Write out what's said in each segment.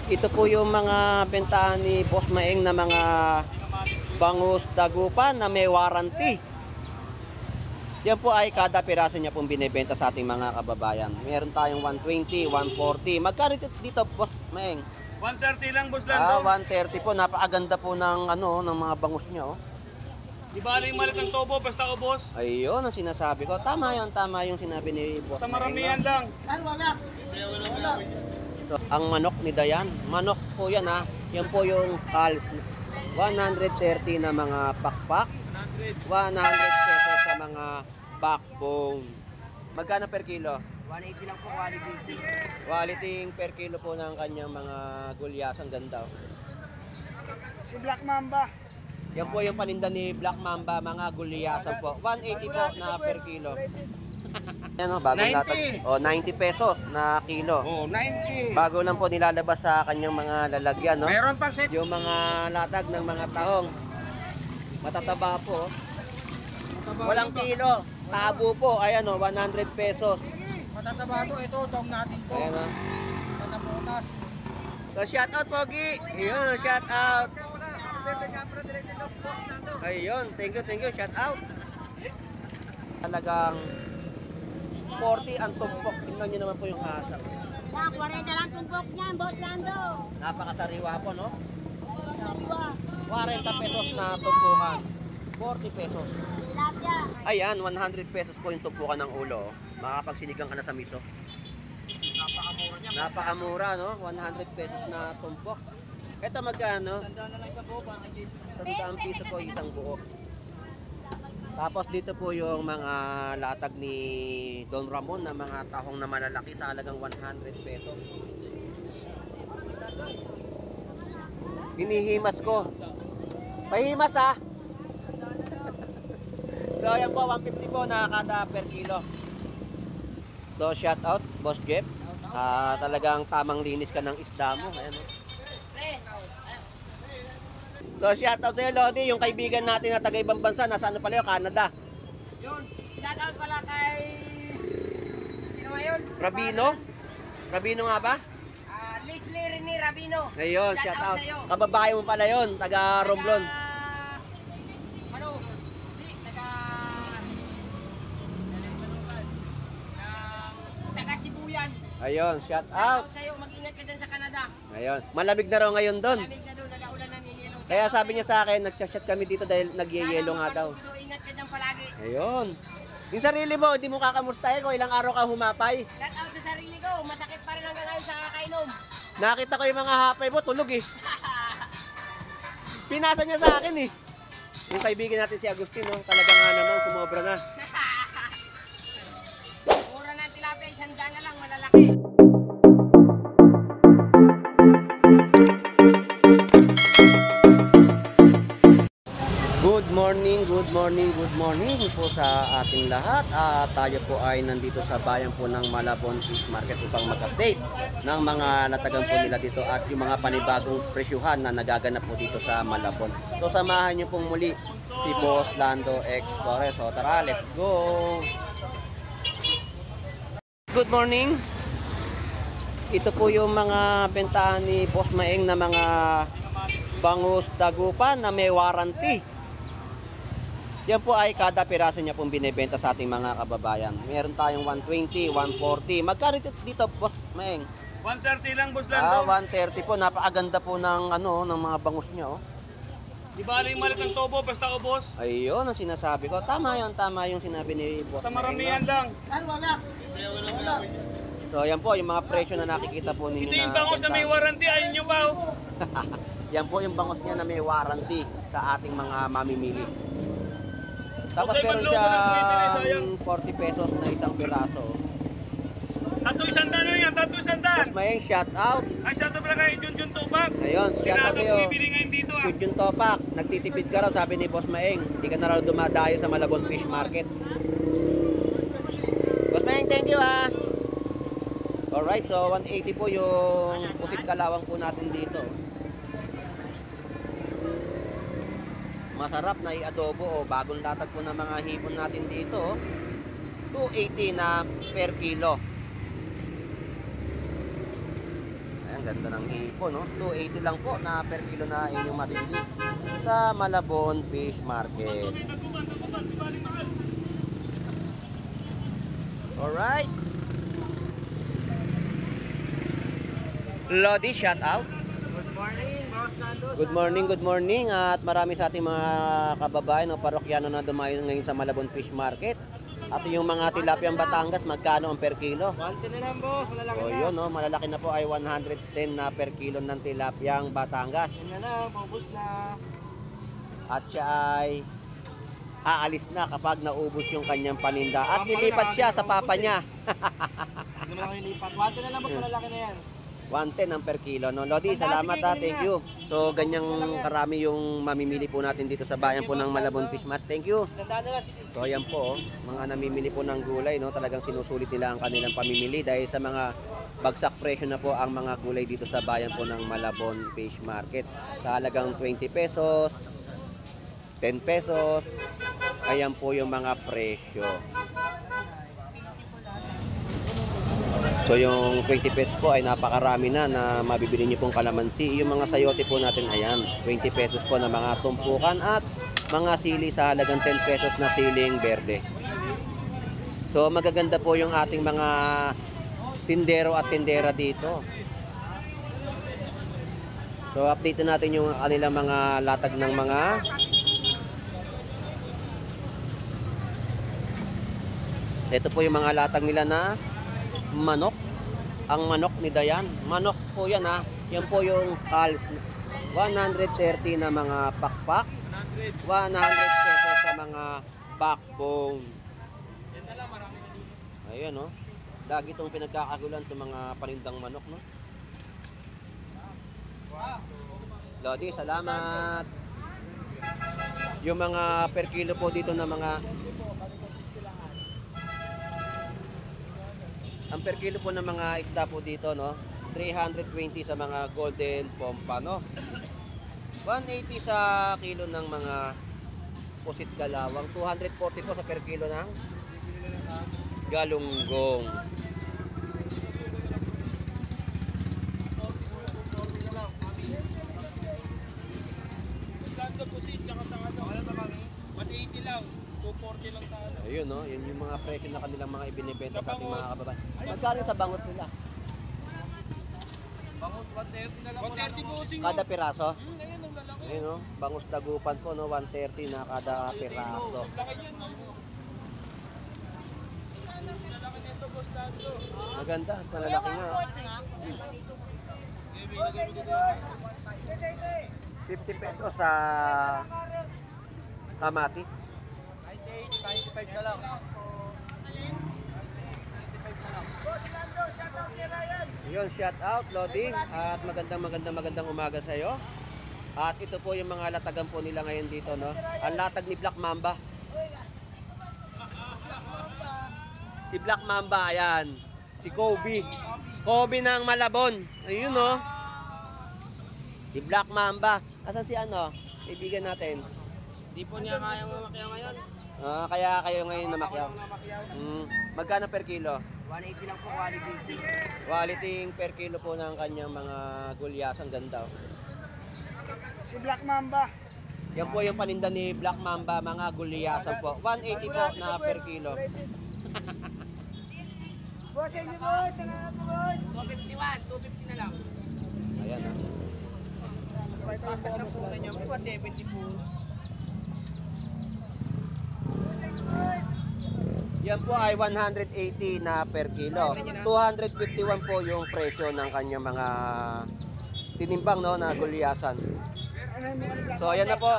Ito po yung mga bentahan ni Boss Maeng na mga bangus dagupan na may warranty. Yan po ay kada piraso niya pong binibenta sa ating mga kababayan. Meron tayong 120, 140. Magkano dito, Boss Maeng? 130 lang, Boss Lando. 130 po. Napakaganda po ng ng mga bangus niya, oh. Di ba yung malit ng tobo, basta ko, boss? Ayun ang sinasabi ko. Tama yung sinabi ni Boss Basta Maeng, maramihan no? lang. So, ang manok ni Dayan, manok po yan, ha. Yan po yung hals. 130 na mga pakpak. 100 pesos sa mga backbone. Magkano per kilo? 180 lang po, quality. Quality per kilo po ng kanyang mga gulyas. Ang ganda, oh. Si Black Mamba. Yan po yung paninda ni Black Mamba, mga gulyasan po. 180 po na per kilo. Yan, oh, bagong 90. latag. Oh, 90 pesos na kilo. Oh, 90. Bago lang po nilalabas sa kanyang mga lalagyan, no? Meron pa set. Yung mga latag ng mga tahong. Matataba po, oh. Walang kilo. Tabo po. Ayan, oh, 100 pesos. Matataba to, ito, dom natin to. Ayan, oh. Sa napunas. So, shout out, Pogi. Ayun, shout out. Ayun, thank you, shout out. Talagang 40 ang tumpok. Tingnan nyo naman po yung hasang. 40 lang tumpok niyan, Boss Lando. Napakasariwa po, no? Sariwa. 40 pesos na tumpukan. 40 pesos. Tilapia. Ayan, 100 pesos po yung tumpukan ng ulo. Makapagsinigang ka na sa miso. Napakamura, no? 100 pesos na tumpok. Ito magkano? Sandaan na lang sa buo, parang kay Jason. 100 piso po isang buo. Tapos dito po yung mga latag ni Don Ramon na mga tahong na malalaki, talagang 100 pesos. Hinihimas ko. Pahimas, ha? So yan po, 150 po na kada per kilo. So shout out, Boss Jeff. Talagang tamang linis ka ng isda mo. Ayan, oh. So shout out sa'yo, Lodi, yung kaibigan natin na taga-ibang bansa, nasa ano pala yun, Canada. Yun, shout out pala kay... Sino ba yun? Rabino? Rabino nga ba? Leslie Rene Rabino. Ayun, shout out. sa'yo. Kababae mo pala yun, taga Romblon. Ano? Di, taga Sibuyan. Ayun, shout Shout out. out sa'yo, mag-ingat ka dyan sa Canada. Ayun, malamig na raw ngayon doon. Malamig na doon, nag-aulan na ni Yelo. Kaya sabi niya sa akin, nag-chat kami dito dahil nagyayelo nga daw. Ingat ka dyan palagi. Ayun. Yung sarili mo, hindi mo kakamustahin kung ilang araw ka humapay. Shout out sa sarili ko, masakit pa rin hanggang ngayon sa kakainom. Nakita ko yung mga hapay mo, tulog eh. Pinasa niya sa akin eh. Yung kaibigan natin si Agustin, no? Talaga nga naman, sumobra na. Mura ng tilapia, 100 na lang, malalaki. Good morning po sa ating lahat. Tayo po ay nandito sa bayan po ng Malabon Fish Market upang mag-update ng mga natagan po nila dito at yung mga panibagong presyuhan na nagaganap po dito sa Malabon. So samahan niyo pong muli si Boss Lando X Flores. So tara, let's go! Good morning! Ito po yung mga bentahan ni Boss Maeng na mga bangus dagupan na may warranty. Yan po ay kada piraso niya pong binibenta sa ating mga kababayan. Meron tayong 120, 140. Magkano dito, Boss Maeng? 130 lang, Boss Lando. 130 po. Napakaganda po ng ng mga bangus niya, oh. Di ba yung malit ng tobo, basta ko, boss? Ayun ang sinasabi ko. Tama yung sinabi ni Boss Basta Maeng, maramihan no? lang. Wala. So yan po yung mga presyo na nakikita po ninyo. Ito yung bangus na may warranty, ayun nyo ba? Yan po yung bangus niya na may warranty sa ating mga mamimili. Tapos Okay, meron magloko ng 20 na, sayang. siyang 40 pesos na isang piraso. Tato isandaan yun yan, tato isandaan. Boss Maeng, shout out. Ay, shout out pala kay Junjun Tupac. Ayun, shout out Tinatong sa'yo. bibili ngayon dito, ah. Yun yung topak. Nagtitipid ka raw, sabi ni Boss Maeng. Hindi ka na raw dumadayo sa Malabon Fish Market. Boss Maeng, thank you, ha. Alright, so 180 po yung pusit kalawang po natin dito. Masarap na i-adobo, oh. Bagong latag po ng mga hipon natin dito, oh. 280 na per kilo. Ayan, Ganda ng hipo, no? 280 lang po na per kilo na inyong mabibili sa Malabon Fish Market. Alright. Lodi, shout out. Good morning, Boss Nando. Good morning at marami sa ating mga kababayan o parokyano na dumayo ngayon sa Malabon Fish Market. At yung mga tilapiyang Batangas, magkano ang per kilo? 110 na lang, boss. Malalaki O na. yun, no? Malalaki na po ay 110 na per kilo ng tilapiyang Batangas. Yan na lang, paubos na. At siya ay aalis na kapag naubos yung kanyang paninda. At lilipat siya sa papa niya. Hindi naman ako nilipat. 110 na lang, boss. Malalaki na yan. 110 ang per kilo, no? Lodi, Fantastic, salamat ha. galing Thank na. you. So, ganyang karami yung mamimili po natin dito sa bayan po ng Malabon Fish Market. Thank you. Tandaan na lang, sige. So ayan po, mga namimili po ng gulay, no? Talagang sinusulit nila ang kanilang pamimili dahil sa mga bagsak presyo na po ang mga gulay dito sa bayan po ng Malabon Fish Market. Sa halagang 20 pesos, 10 pesos, ayan po yung mga presyo. So yung 20 pesos po ay napakarami na mabibili niyo pong kalamansi. Yung mga sayote po natin, ayan, 20 pesos po na mga tumpukan at mga sili sa halagang 10 pesos na siling berde. So magaganda po yung ating mga tindero at tindera dito. So update natin yung kanilang mga latag ng mga ito po yung mga latag nila na manok. Ang manok ni Dayan. Manok po yan ha. Yan po yung hals. 130 na mga pakpak. 100 pesos sa mga backbone. Ayun, no? Lagi itong pinagkakagulan sa mga panindang manok, no? Lodi, salamat. Yung mga per kilo po dito na mga ang per kilo po ng mga isda po dito, no? 320 sa mga golden pompano. 180 sa kilo ng mga pusit galawang. 240 po sa per kilo ng galunggong. Ganda po si tsaka sa ano. 180 lang. 240 lang sa ano. Ayun, no? Yun yung mga presyo na kanilang mga ibinibenta sa ating mga kababayan. Magkano sa bangot nila? Bangus, 130 na lang. 130 po sing. Kada piraso? Ayun ang lalaki. Ayun, no? Bangus dagupan po, no? 130 na kada piraso. Laki niyan, no? Lalaki nito, Boss Nando. Maganda, malalaki nga. 50 pesos sa kamatis. 95 na lang. Boss Nando, shout out kay Ryan. Yun, shout out, Lodi. At magandang umaga sa iyo. At ito po yung mga latagan po nila ngayon dito, no? Ang latag ni Black Mamba. Si Black Mamba, ayan. Si Kobe. Kobe ng Malabon. Ayun, no? Si Black Mamba. Asan si ano? Kaibigan natin. Di po niya kayang mamakyaw ngayon. Kaya kayo ngayon namakyaw. Mamakyaw. Magkano per kilo? 180 lang po, quality. Quality per kilo po ng kanyang mga gulyas. Ang ganda. Oh. Si Black Mamba. Yan po yung paninda ni Black Mamba, mga gulyasan po. 180 po na per kilo. Boss, hindi boss. Salamat po, boss. 251, 250 na lang. Ayan, ah. Taas na po na niyo. 170 po. Yan po ay 180 na per kilo. 251 po yung presyo ng kanyang mga tinimbang, no, na gulyasan. So ayan na po.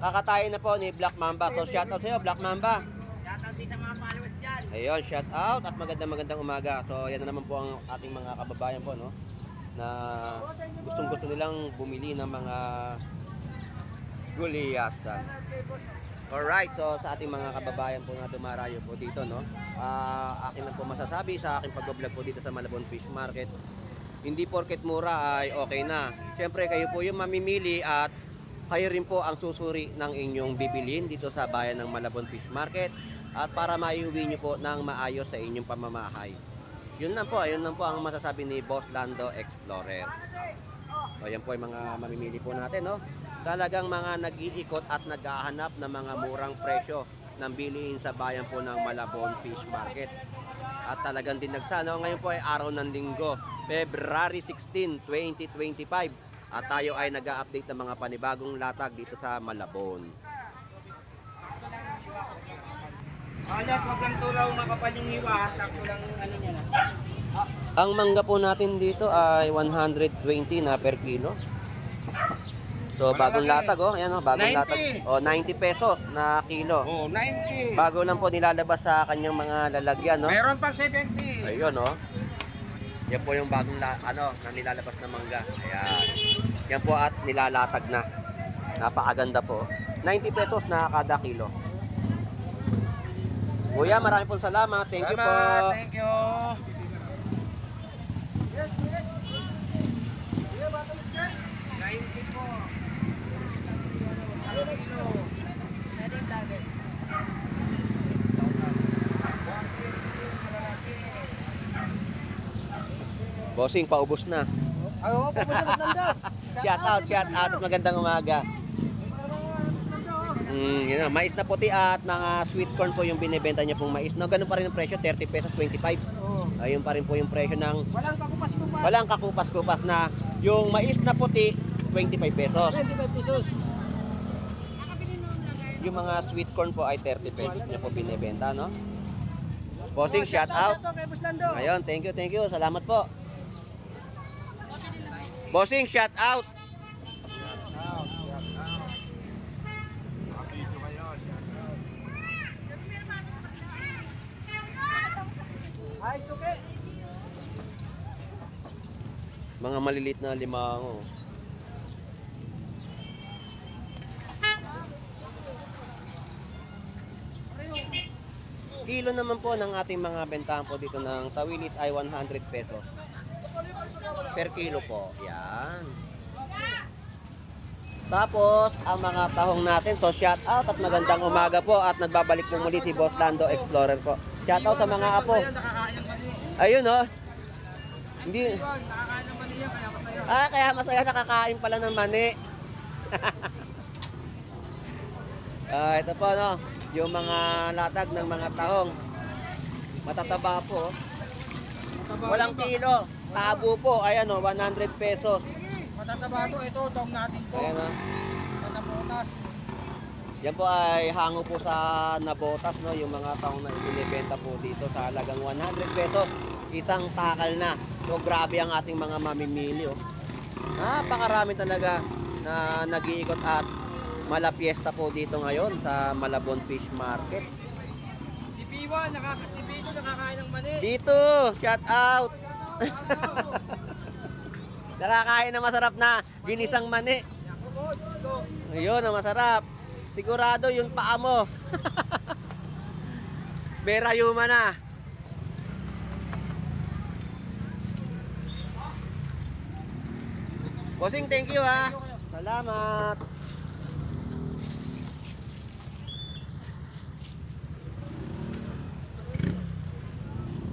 Kakatayin na po ni Black Mamba. So shout out sa iyo, Black Mamba. Shout out din sa mga followers dyan. Ayun, shout out at magandang umaga. So ayan na naman po ang ating mga kababayan po, no, na gustong-gusto nilang bumili ng mga gulyasan. Alright, so sa ating mga kababayan po na dumarayo po dito, no, akin lang po masasabi sa aking pag-vlog po dito sa Malabon Fish Market, hindi porket mura ay okay na. Siyempre kayo po yung mamimili at kayo rin po ang susuri ng inyong bibilin dito sa bayan ng Malabon Fish Market at para maiuwi nyo po ng maayos sa inyong pamamahay. Yun lang po ang masasabi ni Boss Lando Explorer. So, yan po yung mga mamimili po natin, no? Talagang mga nag-iikot at naghahanap ng mga murang presyo ng bilihin sa bayan po ng Malabon Fish Market. At talagang dinagsa, no? Ngayon po ay araw ng linggo, February 16, 2025. At tayo ay nag-update ng mga panibagong latag dito sa Malabon. Alat, wag lang tulaw makapal yung hiwa. Sakto lang ano niya na. Ang mangga po natin dito ay 120 na per kilo. So, bagong latag, oh. Ayan, oh, bagong 90. latag. Oh, 90 pesos na kilo. Oh, 90. Bago lang po nilalabas sa kanyang mga lalagyan, no? Meron pang 70. Ayun, oh. Yan po yung bagong na nilalabas na mangga. Ayan. Yan po at nilalatag na. Napakaganda po. 90 pesos na kada kilo. Kuya, maraming po salamat. Thank you po. Thank you. Bossing, paubos na. Oo, pupunta mo Lando. Shout out at magandang umaga. Yun na, mais na puti at mga sweet corn po yung binibenta niya pong mais. No, ganun pa rin ang presyo, 30 pesos, 25. Oo. Ayun pa rin po yung presyo ng Walang kakupas-kupas. walang kakupas-kupas na yung mais na puti, 25 pesos. 25 pesos. Yung mga sweet corn po ay 30 pesos niya po binibenta, no? Bossing, shout out. Kay Boss Lando. Ayun, thank you. Salamat po. Bossing, shout out. Ay, suki. Mga maliliit na limango. Kilo naman po ng ating mga bentahan po dito ng tawilis ay 100 pesos. Per kilo po. Yan. Tapos, ang mga tahong natin. So, shout out at magandang umaga po. At nagbabalik po muli si Boss Lando Explorer po. Shout out sa mga apo. Nakakain ng mani. Ayun, oh. Hindi. Nakakain ng mani yan, kaya masaya. Kaya masaya nakakain pala ng mani. Ito po, no. Yung mga latag ng mga tahong. Matataba po. Walang kilo. Tabo po. Ayan, oh, 100 pesos. Matataba to, ito, dong natin to. Ayan, oh. Sa nabutas. Yan po ay hango po sa nabotas, no, yung mga taong na ibinibenta po dito sa halagang 100 pesos. Isang takal na. So grabe ang ating mga mamimili, oh. Napakarami talaga na nag-iikot at malapiesta po dito ngayon sa Malabon Fish Market. Si Biwa, si Bito nakakain ng mani. Dito, shout out. Nakakain na masarap na ginisang mani. Ako po, Diyos ko. Ayun, ang masarap. Sigurado yung paa mo. Berayuma na. Bossing, thank you ha. Salamat.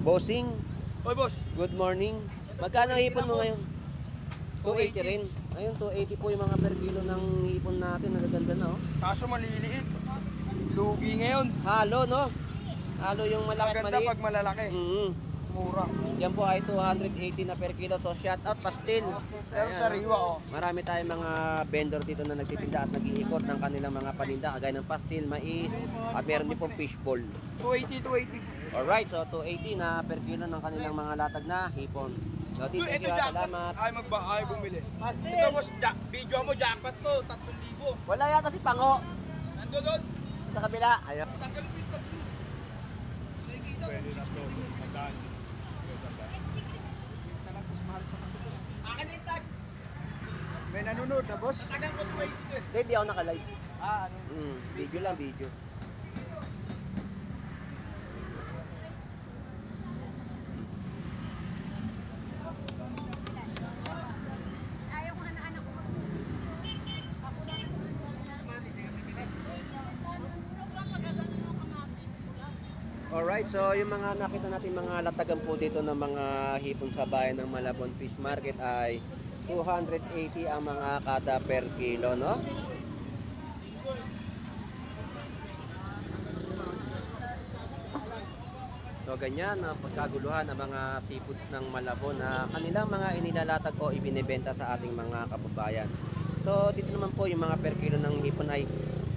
Bossing, Hoy, boss. good morning. Magkano hipon mo ngayon? 280 rin. Ayun, 280 po yung mga per kilo ng hipon natin. Nagaganda na, oh. Kaso maliliit. Lugi ngayon. Halo, no? Halo yung malaki at Maganda maliit. pag malalaki. Mura. Yan po ay 280 na per kilo. So, shout out pastil. Pero Ayan, sariwa, oh. Marami tayong mga vendor dito na nagtitinda at nag-iikot ng kanilang mga paninda. Kagaya ng pastil, mais, at meron din pong fishball. 280. Alright, so 280 na per kilo ng kanilang mga latag na hipon. So, thank you, salamat. Ay bumili. Ito, boss, video mo, jackpot to. 3,000. Wala yata si Pango Nando doon. sa kabila. Ayun. Tanggalin mo ito. Nakikita mo. Akin yung tag. May nanonood na, boss? Tagang ko 280 eh. Hindi ako nakalive. Ano? Video lang, video. Alright, so yung mga nakita natin mga latagan po dito ng mga hipon sa bayan ng Malabon Fish Market ay 280 ang mga kada per kilo, no? So ganyan ang pagkaguluhan ng mga seafoods ng Malabon na kanilang mga inilalatag o ibinebenta sa ating mga kababayan. So dito naman po yung mga per kilo ng hipon ay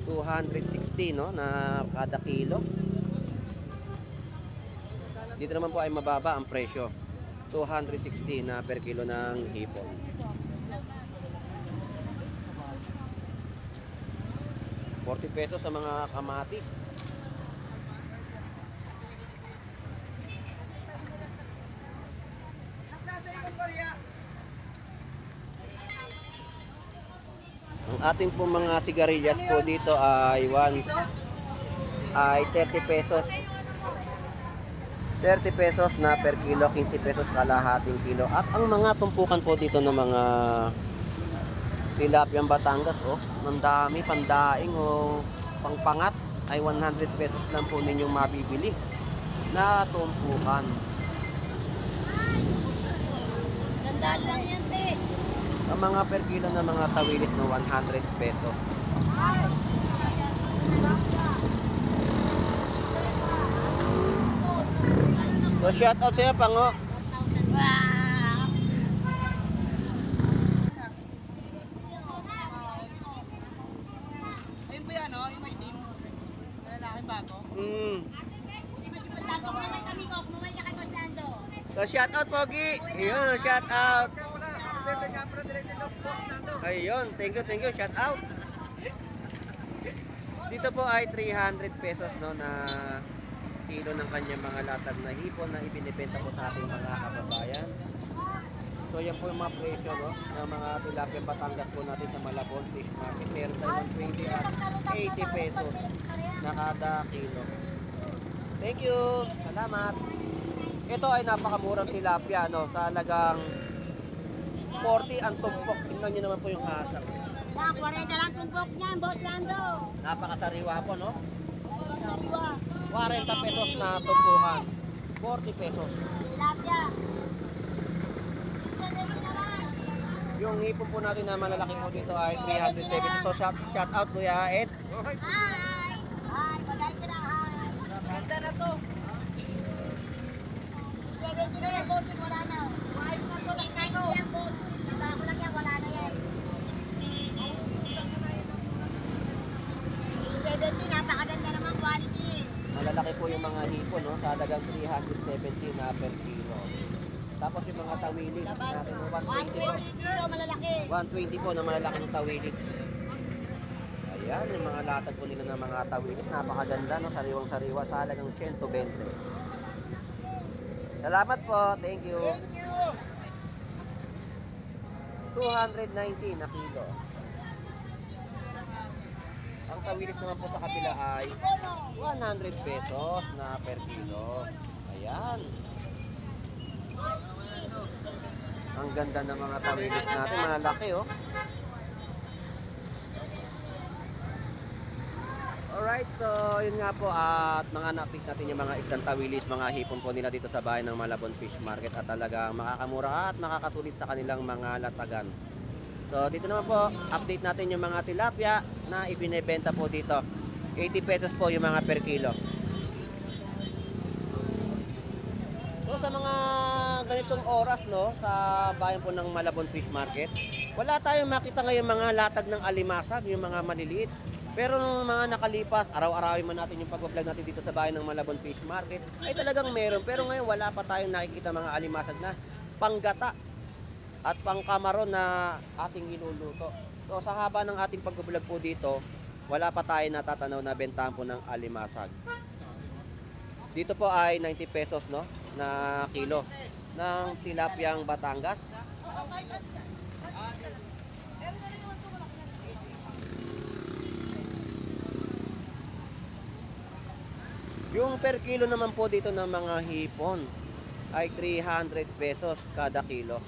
260, no, na kada kilo. Dito naman po ay mababa ang presyo. 260 na per kilo ng hipon. ₱40 sa mga kamatis. Ang ating po mga sigarilyas po dito ay 30 pesos. 30 pesos na per kilo, 15 pesos kalahating kilo. At ang mga tumpukan po dito ng mga tilapiyang Batangas, oh, ang dami, pandaing o pangpangat ay 100 pesos lang po ninyong mabibili na tumpukan. Sandal lang yan, te. Ang mga per kilo na mga tawilis no 100 pesos. So shout out sa'yo, Pango. Ayun po yan, no? Yung may team. Sa lalaking bago. Sando ko naman kami ko. Kumamay ka kay Sando. So shout out, Pogi. Ayun, shout out. Ayun, thank you, shout out. Dito po ay 300 pesos no na kilo ng kanyang mga latag na hipon na ibinibenta po sa ating mga kababayan. So yan po yung mga presyo no ng mga tilapia Batangas po natin sa Malabon Fish Market. Meron tayo 120 at 80 pesos na kada kilo. Thank you. Salamat. Ito ay napakamurang tilapia no, sa halagang 40 ang tumpok. Tingnan niyo naman po yung hasang. Yan, 40 lang tumpok niyan, Boss Lando. Napakasariwa po no. Sariwa. 40 pesos na tumpukan. 40 pesos. Tilapia. Yung hipon po natin na malalaki po dito ay 370. So shout out Kuya Ed. Hi! Hi, bagay ka na, hi. Ganda na to. 70 na yan, boss, wala na. Wala na to, lang kayo. Yan, boss. Nabara ko lang yan, wala na yan. 70, napakaganda naman quality. Malalaki po yung mga hipon no, sa halagang 370 na per kilo. Tapos yung mga tawilis natin 120 po. 120 kilo, malalaki. 120 po na malalaki ng tawilis. Ayan, yung mga latag po nila ng mga tawilis. Napakaganda, no? Sariwang-sariwa sa halagang 120. Salamat po. Thank you. Thank you. 290 na kilo. Ang tawilis naman po sa kabila ay 100 pesos na per kilo. Ayan. Ang ganda ng mga tawilis natin. Malalaki, oh. Alright, so yun nga po at mga na-update natin yung mga isang tawilis, mga hipon po nila dito sa bayan ng Malabon Fish Market at talagang makakamura at makakasulit sa kanilang mga latagan. So dito naman po, update natin yung mga tilapia na ibinebenta po dito. 80 pesos po yung mga per kilo. So sa mga ganitong oras no, sa bayan po ng Malabon Fish Market, wala tayong makita ngayon mga latag ng alimasag, yung mga maliliit. Pero nung mga nakalipas, araw-arawin man natin yung pag-vlog natin dito sa bayan ng Malabon Fish Market, ay talagang meron. Pero ngayon wala pa tayong nakikita mga alimasag na panggata at pangkamaron na ating iluluto. So sa haba ng ating pag-vlog po dito, wala pa tayo natatanaw na bentahan po ng alimasag. Dito po ay 90 pesos no, na kilo ng tilapiyang Batangas. Yung per kilo naman po dito ng mga hipon ay 300 pesos kada kilo.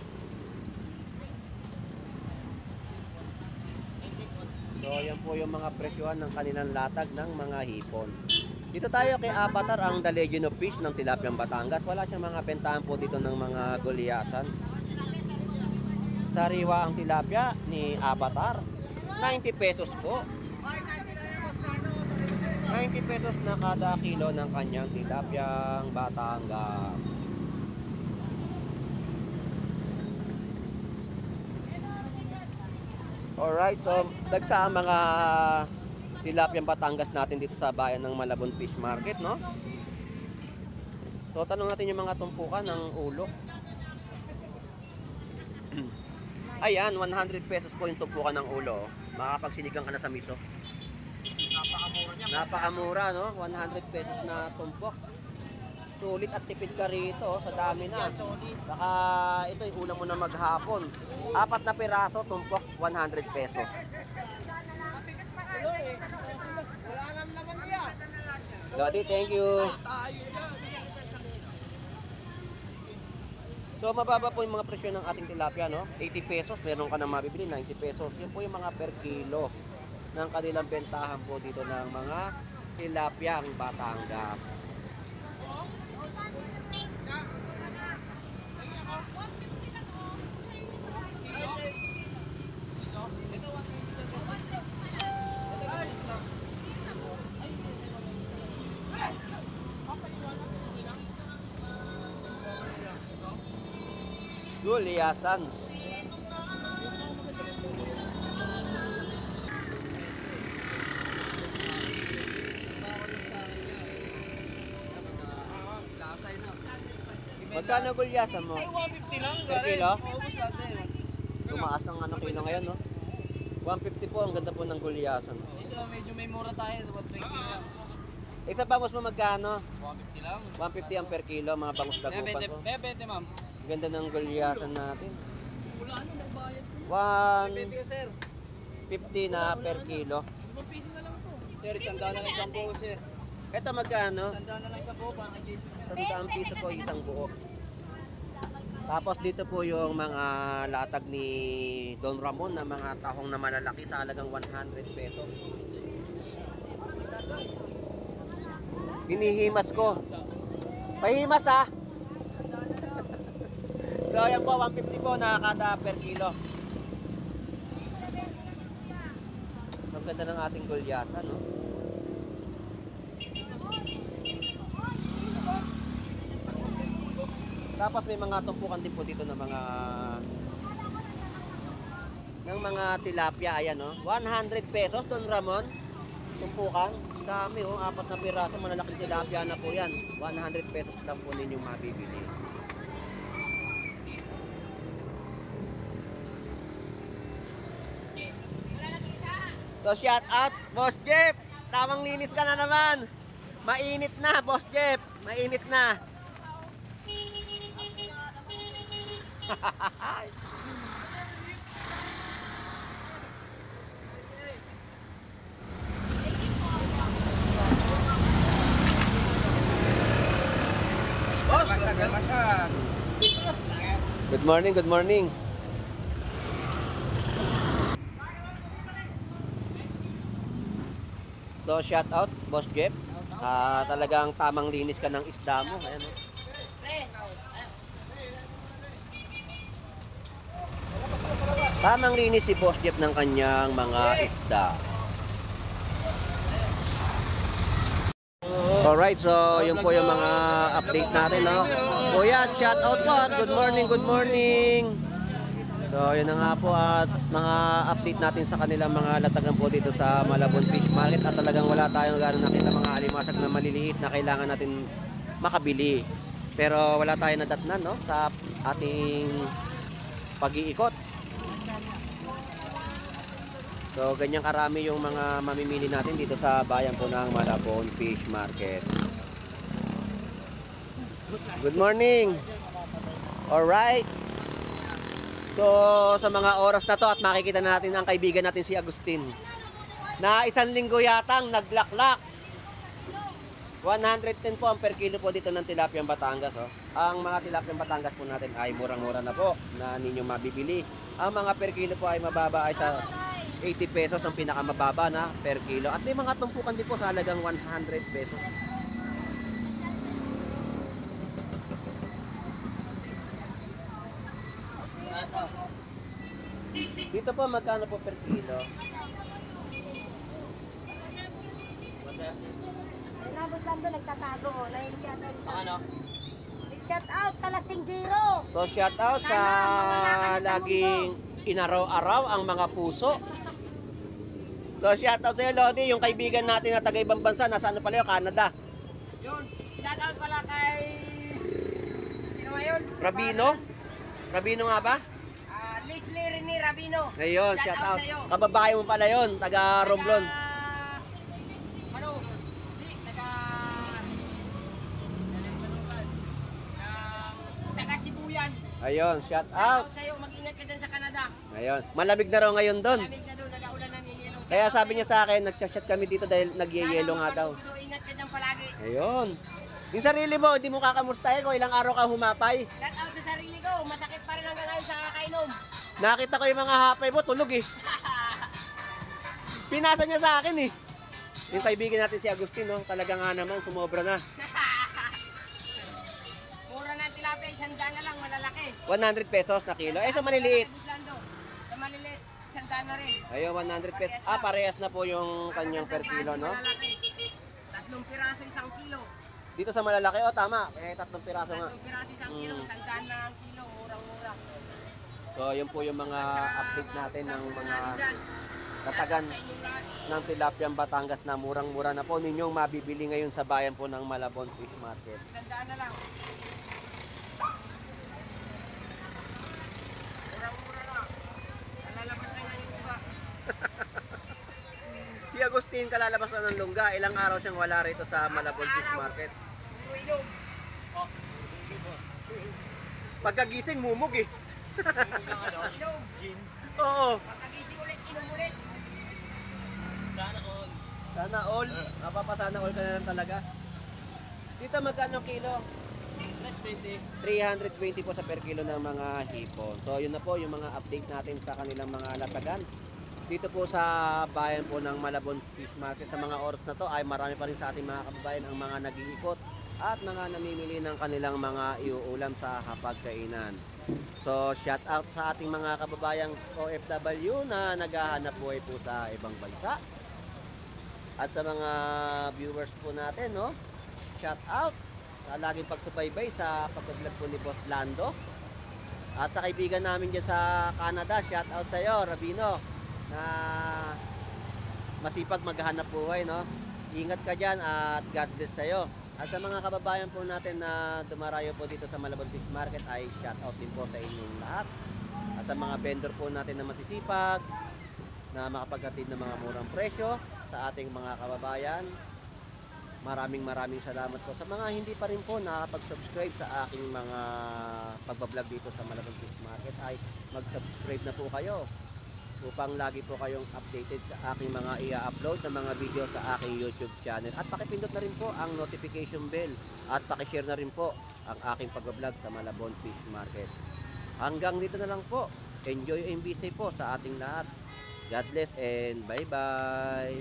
So yan po yung mga presyohan ng kanilang latag ng mga hipon. Dito tayo kay Avatar, ang The Legend of Fish ng Tilapiang Batangas. Wala siyang mga bentahan po dito ng mga gulyasan. Sariwa ang tilapia ni Avatar. 90 pesos po. 90 pesos na kada kilo ng kanyang Tilapiang Batangas. Alright, so dagsa ang mga Tilapiang Batangas natin dito sa bayan ng Malabon Fish Market, no? So tanong natin yung mga tumpukan ng ulo. Ayan, 100 pesos po yung tumpukan ng ulo. Makapagsinigang ka na sa miso. Napakamura niya. Napakamura, no? 100 pesos na tumpok. Sulit at tipid ka rito, sa dami na. Saka ito, ulam mo na maghapon. 4 na piraso, tumpok, 100 pesos. Wala nang laman niya. Lodi, thank you. So, mababa po yung mga presyo ng ating tilapia, no? 80 pesos, meron ka na mabibili, 90 pesos. Yun po yung mga per kilo ng kanilang bentahan po dito ng mga Tilapiang Batangas. Guliyasans. Magkano gulyasan mo? Ay, 150 lang. Per kilo? Ubus natin. Tumaas ng ano kilo ngayon, no? 150 po, ang ganda po ng gulyasan. Ito, medyo may mura tayo. 120 lang. Sa bangus mo magkano? 150 lang. 150 ang per kilo, mga bangus dagupan po. 20, ma'am. Ganda ng gulyasan natin. Wala ano, nagbayad ko. 20 ka, sir. 150 na per kilo. 5 piso na lang to. Sir, isang na lang isang buo, sir. Ito magkano? Isang na lang isang buo, para kay Jason. 100 piso po isang buo. Tapos dito po yung mga latag ni Don Ramon na mga tahong na malalaki, talagang 100 pesos. Hinihimas ko. Pahimas ha. So yan po, 150 po na kada per kilo. Ang ganda ng ating gulyasan, no? Tapos may mga tumpukan din po dito ng mga tilapia, ayan, no? 100 pesos, Don Ramon. Tumpukan. Dami, oh, 4 na piraso, malalaking tilapia na po yan. 100 pesos lang po ninyong mabibili. So shout out, Boss Jeff. Tamang linis ka na naman. Mainit na, Boss Jeff. Mainit na. Boss, Good morning, good morning. So shout out, Boss Jeff. Talagang tamang linis ka ng isda mo. Ayan, oh. Tamang linis si Boss Jeff ng kanyang mga isda. Alright, so yun po yung mga update natin, no? Kuya, shout out po at good morning, good morning. So yun na nga po at mga update natin sa kanilang mga latagan po dito sa Malabon Fish Market at talagang wala tayong gano'n nakita mga alimasag na maliliit na kailangan natin makabili. Pero wala tayong nadatnan, no? Sa ating pag-iikot. So, ganyan karami yung mga mamimili natin dito sa bayan po ng Malabon Fish Market. Good morning! Alright! So, sa mga oras na to at makikita na natin ang kaibigan natin si Agustin na 1 linggo yatang naglaklak. 110 po ang per kilo po dito ng Tilapiang Batangas. Oh. Ang mga Tilapiang Batangas po natin ay murang-mura na po na ninyong mabibili. Ang mga per kilo po ay mababa ay sa 80 pesos ang pinakamababa na per kilo. At may mga tumpukan din po sa halagang 100 pesos. Dito po, magkano po per kilo? Nabos lang doon, nagtatago. Nahihiyan. Ano? Shout out sa Lasing Giro. So shout out sa laging inaraw-araw ang mga puso. So shout out sa iyo, Lodi, yung kaibigan natin na taga ibang bansa, nasa ano pala yun, Canada. Yun. Shout out pala kay... Sino nga yun? Rabino? Rabino nga ba? Leslie Rene Rabino. Ayun, shout out. sa'yo. Kababae mo pala yun, taga Romblon. Ano? Di, taga Sibuyan. Ayun, shout Shout out. out sa'yo. Mag-ingat ka dyan sa Canada. Ayun, malamig na raw ngayon doon. Malamig na doon. Nag-aulan na ni Yelo. Kaya sabi niya sa akin, nag-chat kami dito dahil nagyeyelo nga daw. Ingat ka dyan palagi. Ayun. Yung sarili mo, hindi mo kakamustahin kung ilang araw ka humapay. Shout out sa sarili ko. Masakit pa rin hanggang ngayon sa kakainom. Nakita ko yung mga hapay mo, tulog eh. Pinasa niya sa akin eh. Yung kaibigan natin si Agustin, no? Talaga nga naman, sumobra na. Mura na ang tilapia. 100 na lang. Malalaki. 100 pesos na kilo. Eh, sa maliliit. Sa maliliit. 100 na rin. Ayun, 100 pesos. Ah, parehas na po yung kanyang per kilo, no? Malalaki. 3 piraso 1 kilo. Dito sa malalaki, oh, tama. Eh, 3 piraso nga. 3 piraso 1 kilo. 100 na ang kilo. Murang-mura. So, yun po yung mga update natin ng mga Dyan. katagan Sa inyong lahat. ng Tilapiang Batangas na murang-mura na po ninyong mabibili ngayon sa bayan po ng Malabon Fish Market. 100 na lang. Murang-mura na. Nalalabas na yung iba. Si Agustin, kalalabas na ng lungga. Ilang araw siyang wala rito sa Malabon Fish Market. Inom. Pagkagising, mumug eh. Inom. Oo. Pagkagising ulit, inom ulit. Sana all. Mapapasana all ka na lang talaga. Dito magkano kilo? 320 po sa per kilo ng mga hipon. So yun na po yung mga update natin sa kanilang mga latagan. Dito po sa bayan po ng Malabon Fish Market sa mga oras na to ay marami pa rin sa ating mga kababayan ang mga nag-iikot at mga namimili ng kanilang mga iuulam sa hapagkainan. So shout out sa ating mga kababayang OFW na naghahanap buhay po sa ibang bansa. At sa mga viewers po natin, no? Shout out sa laging pagsubaybay sa pag-vlog po ni Boss Lando. At sa kaibigan namin dyan sa Canada, shout out sa iyo, Rabino, na masipag maghanap buhay, no? Ingat ka dyan at God bless sa iyo. At sa mga kababayan po natin na dumarayo po dito sa Malabon Fish Market ay shout out din po sa inyong lahat. At sa mga vendor po natin na masisipag, na makapaghatid ng mga murang presyo sa ating mga kababayan. Maraming salamat po sa mga hindi pa rin po nakapag-subscribe sa aking mga pagbablog dito sa Malabon Fish Market ay mag-subscribe na po kayo upang lagi po kayong updated sa aking mga i-upload na mga video sa aking YouTube channel. At pakipindot na rin po ang notification bell at pakishare na rin po ang aking pagbablog sa Malabon Fish Market. Hanggang dito na lang po. Enjoy and be safe po sa ating lahat. God bless and bye-bye.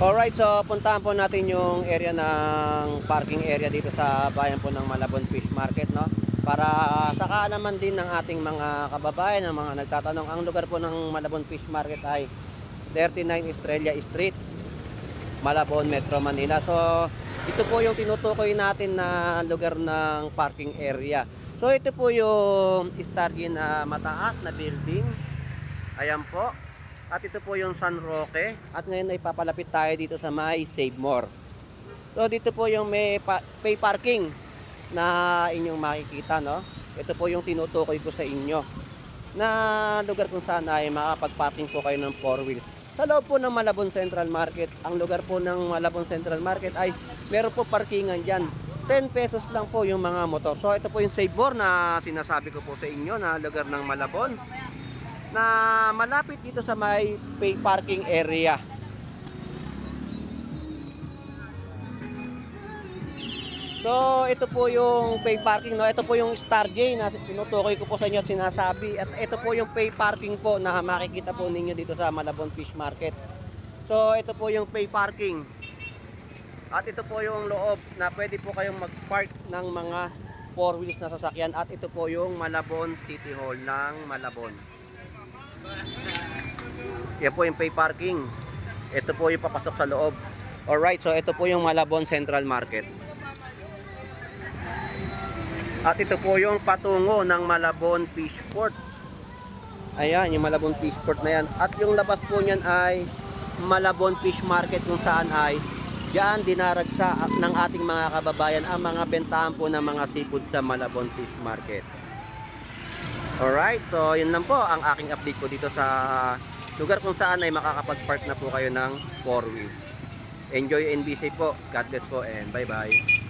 Alright, so puntahan po natin yung area ng parking area dito sa bayan po ng Malabon Fish Market, no? Para saka naman din ng ating mga kababayan, ng mga nagtatanong, ang lugar po ng Malabon Fish Market ay 39 Estrella Street, Malabon, Metro Manila. So, ito po yung tinutukoy natin na lugar ng parking area. So, ito po yung Stargin na mataas na building. Ayan po. At ito po yung San Roque. At ngayon ay papalapit tayo dito sa may Save More. So, dito po yung may pay parking na inyong makikita, no? Ito po yung tinutukoy ko sa inyo na lugar kung saan ay makapag-parking po kayo ng 4 wheels. Sa loob po ng Malabon Central Market, ang lugar po ng Malabon Central Market ay meron po parkingan dyan. 10 pesos lang po yung mga motor. So ito po yung Save More na sinasabi ko po sa inyo na lugar ng Malabon na malapit dito sa may pay parking area. So, ito po yung pay parking, no? Ito po yung Star J na tinutukoy ko po sa inyo at sinasabi. At ito po yung pay parking po na makikita po ninyo dito sa Malabon Fish Market. So, ito po yung pay parking. At ito po yung loob na pwede po kayong mag-park ng mga 4 wheels na sasakyan. At ito po yung Malabon City Hall ng Malabon. Yan po yung pay parking. Ito po yung papasok sa loob. Alright, so ito po yung Malabon Central Market. At ito po yung patungo ng Malabon Fish Port. Ayan, yung Malabon Fish Port na yan. At yung labas po niyan ay Malabon Fish Market, kung saan ay diyan dinaragsa ng ating mga kababayan ang mga bentahan po ng mga seafood sa Malabon Fish Market. Alright, so yun lang po ang aking update po dito sa lugar kung saan ay makakapag-park na po kayo ng 4 wheels. Enjoy and be safe po. God bless po and bye bye.